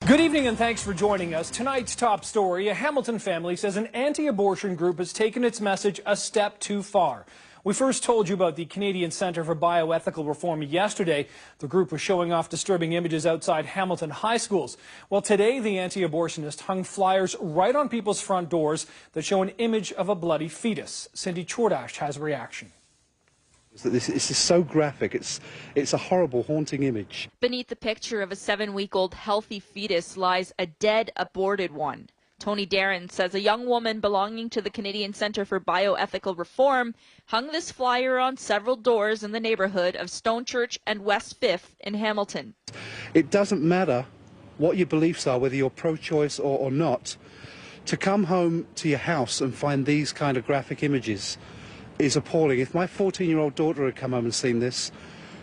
Good evening and thanks for joining us. Tonight's top story, a Hamilton family says an anti-abortion group has taken its message a step too far. We first told you about the Canadian Centre for Bioethical Reform yesterday. The group was showing off disturbing images outside Hamilton high schools. Well, today the anti-abortionist hung flyers right on people's front doors that show an image of a bloody fetus. Cindy Chordash has a reaction. This is so graphic. It's a horrible, haunting image. Beneath the picture of a 7-week-old healthy fetus lies a dead, aborted one. Tony DARYN says a young woman belonging to the Canadian Centre for Bioethical Reform hung this flyer on several doors in the neighbourhood of Stonechurch and West 5th in Hamilton. It doesn't matter what your beliefs are, whether you're pro-choice or not, to come home to your house and find these kind of graphic images is appalling. If my 14-year-old daughter had come home and seen this,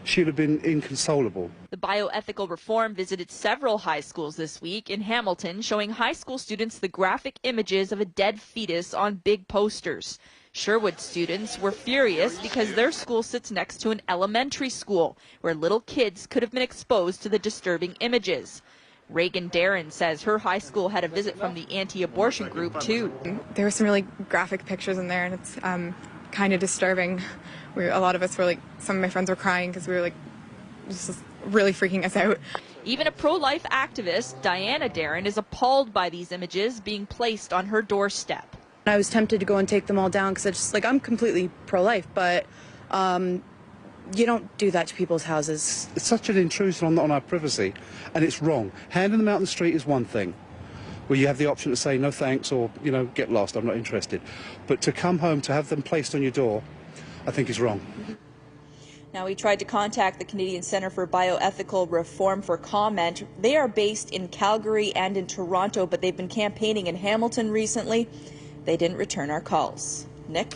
she'd have been inconsolable. The Bioethical Reform visited several high schools this week in Hamilton, showing high school students the graphic images of a dead fetus on big posters. Sherwood students were furious because their school sits next to an elementary school where little kids could have been exposed to the disturbing images. REAGAN says her high school had a visit from the anti-abortion group too. There were some really graphic pictures in there, and it's kind of disturbing. A lot of us were like, some of my friends were crying because we were like, just really freaking us out. Even a pro-life activist, DYANA, is appalled by these images being placed on her doorstep. I was tempted to go and take them all down because it's just like, I'm completely pro-life, but you don't do that to people's houses. It's such an intrusion on our privacy, and it's wrong. Handing them out in the street is one thing, where you have the option to say no thanks or, you know, get lost, I'm not interested. But to come home, to have them placed on your door, I think is wrong. Now, we tried to contact the Canadian Centre for Bioethical Reform for comment. They are based in Calgary and in Toronto, but they've been campaigning in Hamilton recently. They didn't return our calls. Nick?